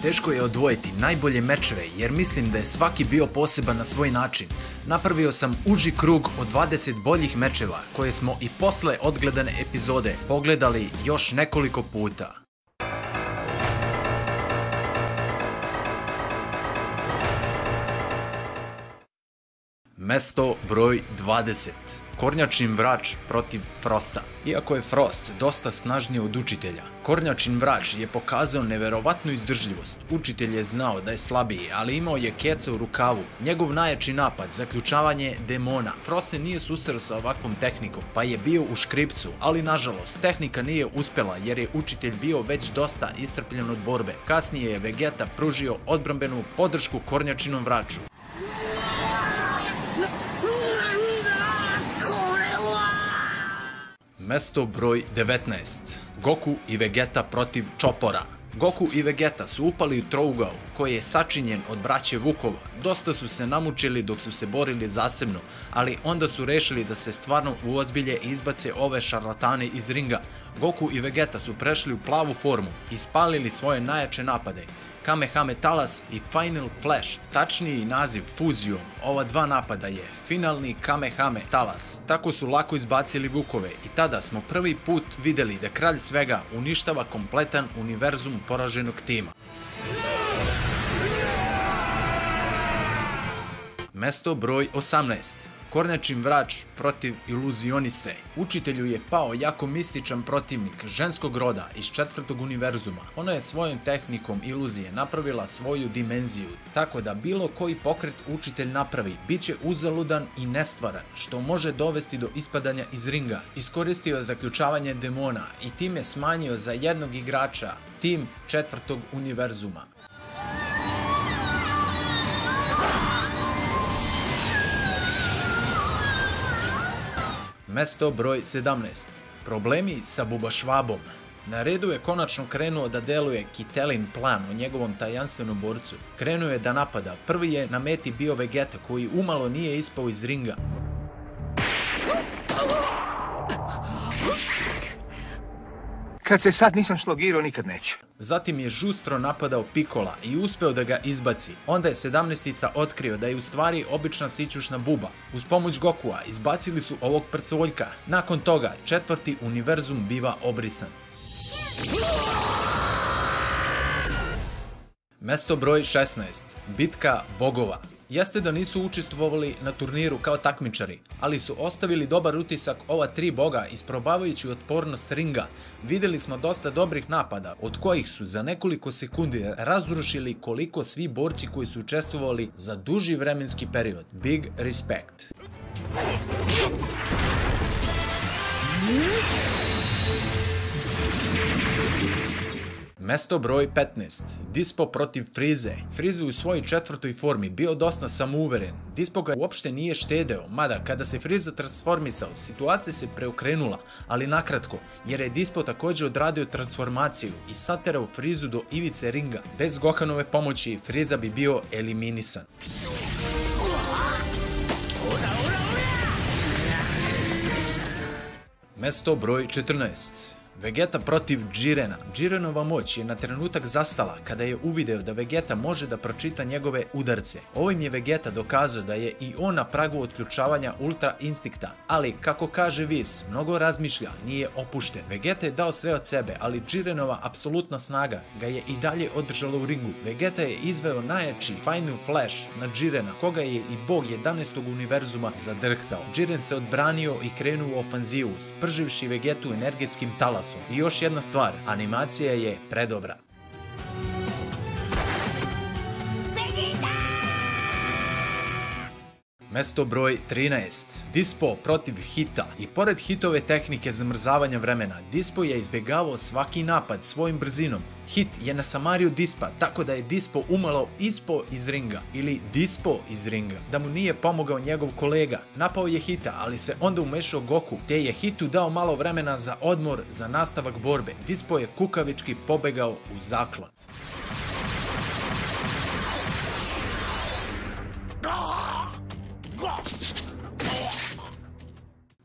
Teško je odvojiti najbolje mečeve jer mislim da je svaki bio poseban na svoj način. Napravio sam uži krug od 20 boljih mečeva koje smo i posle odgledane epizode pogledali još nekoliko puta. Mesto broj 20. Kornjačin vrač protiv Frosta. Iako je Frost dosta snažniji od učitelja, Kornjačin vrač je pokazao neverovatnu izdržljivost. Učitelj je znao da je slabiji, ali imao je keca u rukavu. Njegov najjači napad, zaključavanje demona. Frost se nije susreo sa ovakvom tehnikom, pa je bio u škripcu, ali nažalost, tehnika nije uspjela jer je učitelj bio već dosta iscrpljen od borbe. Kasnije je Vegeta pružio odbrambenu podršku Kornjačinom vraču. Mesto broj 19. Goku i Vegeta protiv Chopora. Goku i Vegeta su upali u trougao koji je sačinjen od braće Vukova. Dosta su se namučili dok su se borili zasebno, ali onda su rešili da se stvarno uozbilje i izbace ove šarlatane iz ringa. Goku i Vegeta su prešli u plavu formu i spalili svoje najjače napade. Kamehame Talas i Final Flash, tačniji naziv fuzijom ova dva napada je finalni Kamehame Talas. Tako su lako izbacili Vukove i tada smo prvi put vidjeli da kralj svega uništava kompletan univerzum poraženog tima. Mesto broj 18. Kornjačin vrač protiv iluzioniste. Učitelju je pao jako mističan protivnik ženskog roda iz 4. univerzuma. Ona je svojom tehnikom iluzije napravila svoju dimenziju, tako da bilo koji pokret učitelj napravi bit će uzaludan i nestvaran, što može dovesti do ispadanja iz ringa. Iskoristio je zaključavanje demona i time smanjio za jednog igrača tim 4. univerzuma. Mesto broj 17. Problemi sa Bubašvabom. Na redu je konačno krenuo da deluje Kitelin plan o njegovom tajanstvenom borcu. Krenuo je da napada. Prvi je na meti bio Vegeta koji umalo nije ispao iz ringa. Kad se sad nisam slogirao, nikad neće. Zatim je žustro napadao Pikola i uspeo da ga izbaci. Onda je 17-ica otkrio da je u stvari obična sićušna buba. Uz pomoć Gokua izbacili su ovog prcovoljka. Nakon toga 4. univerzum biva obrisan. Mesto broj 16. Bitka bogova. Jeste da nisu učestvovali na turniru kao takmičari, ali su ostavili dobar utisak ova tri boga isprobavajući otpornost ringa. Vidjeli smo dosta dobrih napada, od kojih su za nekoliko sekundi razrušili koliko svi borci koji su učestvovali za duži vremenski period. Big respect. Mesto broj 15. Dispo protiv Frize. Frize u svojoj 4. formi bio dosta samouveren. Dispo ga uopšte nije štedeo, mada kada se Friza transformisao, situacija se preokrenula, ali nakratko, jer je Dispo također odradio transformaciju i saterao Frizu do ivice ringa. Bez Gohanove pomoći Friza bi bio eliminisan. Mesto broj 14. Vegeta protiv Jirena. Jirenova moć je na trenutak zastala kada je uvideo da Vegeta može da pročita njegove udarce. Ovim je Vegeta dokazao da je i on na pragu otključavanja Ultra Instinkta, ali kako kaže Whis, mnogo razmišlja, nije opušten. Vegeta je dao sve od sebe, ali Jirenova apsolutna snaga ga je i dalje održala u ringu. Vegeta je izveo najjači Final Flash na Jirena, koga je i bog 11. univerzuma zadrhtao. Jiren se odbranio i krenuo u ofanzivu, sprživši Vegetu energetskim talasom. I još jedna stvar, animacija je predobra. Mesto broj 13. Dispo protiv Hita. I pored Hitove tehnike zamrzavanja vremena, Dispo je izbjegavao svaki napad svojim brzinom. Hit je nasamario Dispa, tako da je Dispo umalo ispao iz ringa, ili Dispo iz ringa, da mu nije pomogao njegov kolega. Napao je Hita, ali se onda umešao Goku, te je Hitu dao malo vremena za odmor za nastavak borbe. Dispo je kukavički pobegao u zaklon.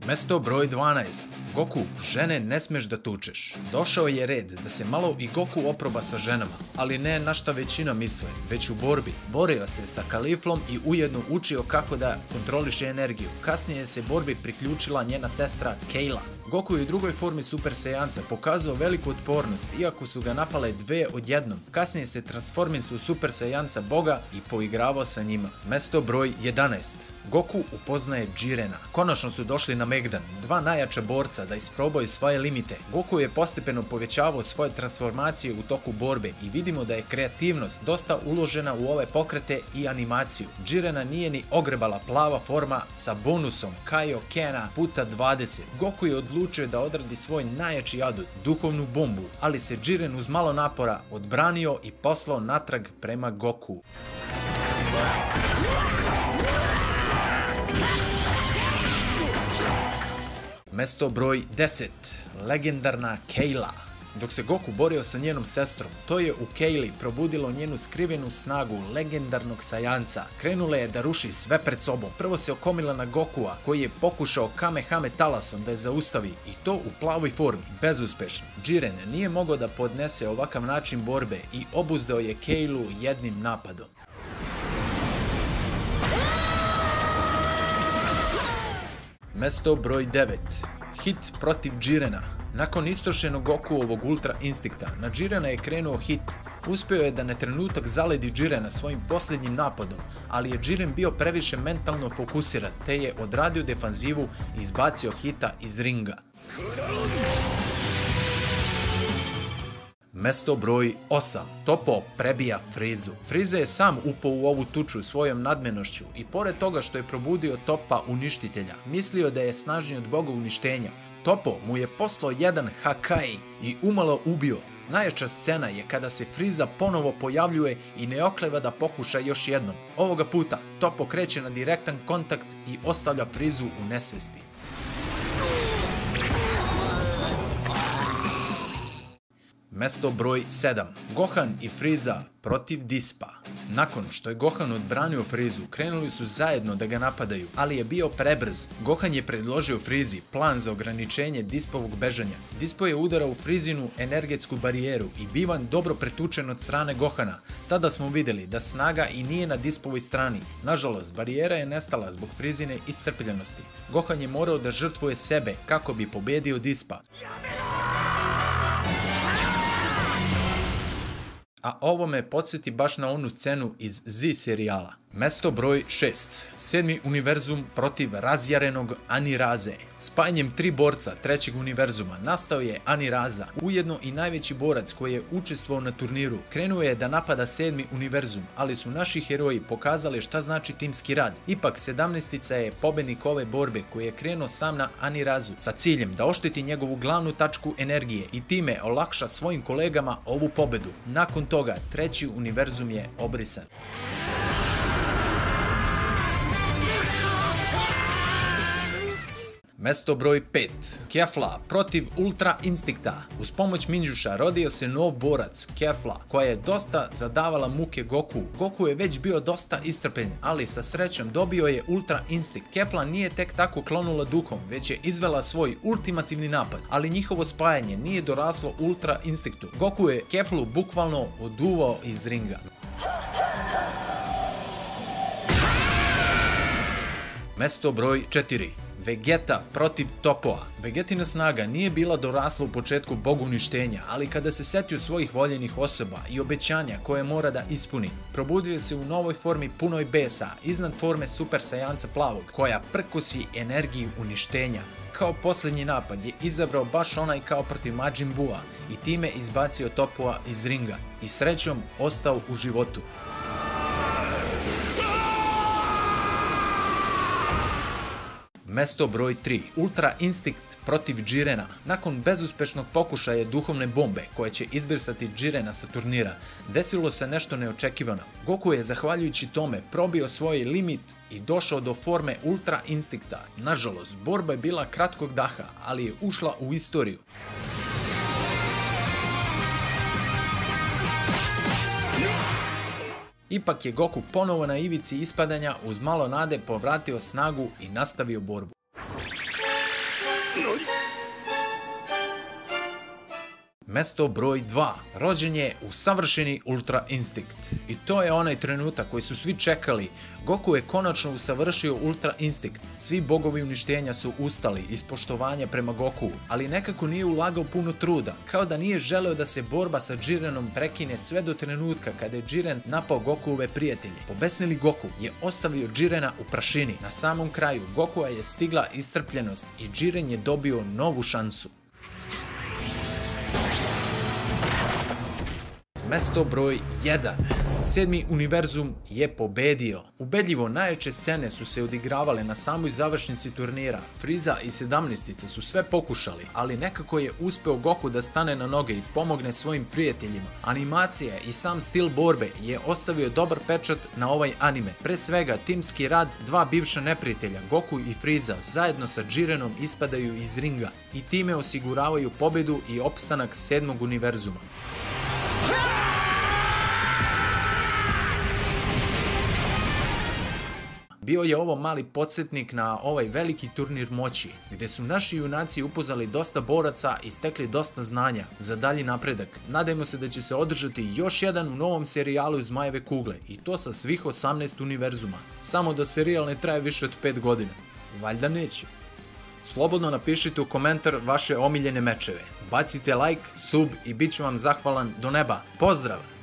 Mesto broj 12. Goku, žene ne smeš da tučeš. Došao je red da se malo i Goku oproba sa ženama, ali ne na šta većina misle, već u borbi. Borio se sa Kaliflom i ujedno učio kako da kontroliše energiju. Kasnije se borbi priključila njena sestra Kayla. Goku je u drugoj formi Super Saiyanca pokazao veliku otpornost, iako su ga napale dve odjednom. Kasnije se transformisao u Super Saiyanca Boga i poigravao sa njima. Mesto broj 11. Goku upoznaje Jirena. Konačno su došli na Megdan, dva najjača borca da isprobaju svoje limite. Goku je postepeno povećavao svoje transformacije u toku borbe i vidimo da je kreativnost dosta uložena u ove pokrete i animaciju. Jirena nije ni ogrebala plava forma sa bonusom Kaiokena puta 20. Goku je odlučio da odradi svoj najjači adut, duhovnu bombu, ali se Jiren uz malo napora odbranio i poslao natrag prema Goku. Mesto broj 10. Legendarna Kayla. Dok se Goku borio sa njenom sestrom, to je u Kayli probudilo njenu skrivenu snagu legendarnog Saiyanca. Krenula je da ruši sve pred sobom. Prvo se okomila na Gokua, koji je pokušao Kamehame talasom da je zaustavi, i to u plavoj formi, bezuspešno. Jiren nije mogao da podnese ovakav način borbe i obuzdao je Kaylu jednim napadom. Mesto broj 9. Hit protiv Jirena. Nakon istrošenog Gokuovog ultra instinkta, na Jirena je krenuo hit. Uspio je da na trenutak zaledi Jirena svojim posljednjim napadom, ali je Jiren bio previše mentalno fokusiran, te je odradio defanzivu i izbacio hita iz ringa. Mesto broj 8. Topo prebija Frizu. Friza je sam upao u ovu tuču svojom nadmenošću i pored toga što je probudio Topa uništitelja, mislio da je snažniji od boga uništenja. Topo mu je poslao jedan Hakai i umalo ubio. Najjača scena je kada se Friza ponovo pojavljuje i ne okleva da pokuša još jednom. Ovoga puta Topo kreće na direktan kontakt i ostavlja Frizu u nesvesti. Mesto broj 7. Gohan i Friza protiv Dispa. Nakon što je Gohan odbranio Frizu, krenuli su zajedno da ga napadaju, ali je bio prebrz. Gohan je predložio Frizi plan za ograničenje Dispovog bežanja. Dispo je udarao u Frizinu energetsku barijeru i bivan dobro pretučen od strane Gohana. Tada smo vidjeli da snaga i nije na Dispovoj strani. Nažalost, barijera je nestala zbog Frizine iscrpljenosti. Gohan je morao da žrtvuje sebe kako bi pobedio Dispa. A ovo me podsjeti baš na onu scenu iz Z serijala. Mesto broj 6. 7. univerzum protiv razjarenog Aniraze. Spajanjem tri borca trećeg univerzuma nastao je Aniraza, ujedno i najveći borac koji je učestvovao na turniru. Krenuo je da napada 7. univerzum, ali su naši heroji pokazali šta znači timski rad. Ipak 17-tica je pobednik ove borbe koji je krenuo sam na Anirazu sa ciljem da ošteti njegovu glavnu tačku energije i time olakša svojim kolegama ovu pobedu. Nakon toga treći univerzum je obrisan. Mesto broj 5. Kefla protiv Ultra Instinkta. Uz pomoć Minjuša rodio se nov borac, Kefla, koja je dosta zadavala muke Goku. Goku je već bio dosta iscrpljen, ali sa srećom dobio je Ultra Instinkt. Kefla nije tek tako klonula duhom, već je izvela svoj ultimativni napad, ali njihovo spajanje nije doraslo Ultra Instinktu. Goku je Keflu bukvalno oduvao iz ringa. Mesto broj 4. Vegeta protiv Topoa. Vegetina snaga nije bila dorasla u početku bogu uništenja, ali kada se setio svojih voljenih osoba i obećanja koje mora da ispuni, probudio se u novoj formi punoj besa, iznad forme Super Saiyanca plavog, koja prkosi energiju uništenja. Kao posljednji napad je izabrao baš onaj kao protiv Majin Bua i time izbacio Topoa iz ringa i srećom ostao u životu. Mesto broj 3. Ultra Instinkt protiv Jirena. Nakon bezuspešnog pokušaja duhovne bombe koja će izbrisati Jirena sa turnira, desilo se nešto neočekivano. Goku je zahvaljujući tome probio svoj limit i došao do forme Ultra Instinkta. Nažalost, borba je bila kratkog daha, ali je ušla u istoriju. Ipak je Goku ponovo na ivici ispadanja uz malo nade povratio snagu i nastavio borbu. Mesto broj 2. Rođen je u savršeni Ultra Instinkt. I to je onaj trenutak koji su svi čekali. Goku je konačno usavršio Ultra Instinkt. Svi bogovi uništenja su ustali iz poštovanja prema Goku, ali nekako nije ulagao puno truda, kao da nije želeo da se borba sa Jirenom prekine sve do trenutka kada je Jiren napao Gokuove prijatelje. Pobesnili Goku je ostavio Jirena u prašini. Na samom kraju Gokua je stigla iscrpljenost i Jiren je dobio novu šansu. Mesto broj 1. 7. univerzum je pobedio. Ubedljivo najjače scene su se odigravale na samoj završnici turnira. Frieza i 17-ice su sve pokušali, ali nekako je uspeo Goku da stane na noge i pomogne svojim prijateljima. Animacija i sam stil borbe je ostavio dobar pečat na ovaj anime. Pre svega, timski rad dva bivša neprijatelja, Goku i Frieza, zajedno sa Jirenom ispadaju iz ringa i time osiguravaju pobedu i opstanak 7. univerzuma. Bio je ovo mali podsjetnik na ovaj veliki turnir moći, gdje su naši junaci upoznali dosta boraca i stekli dosta znanja za dalji napredak. Nadajmo se da će se održati još jedan u novom serijalu Zmajeve kugle, i to sa svih 18 univerzuma. Samo da serijal ne traje više od 5 godina. Valjda neće. Slobodno napišite u komentar vaše omiljene mečeve. Bacite like, sub i bit ću vam zahvalan do neba. Pozdrav!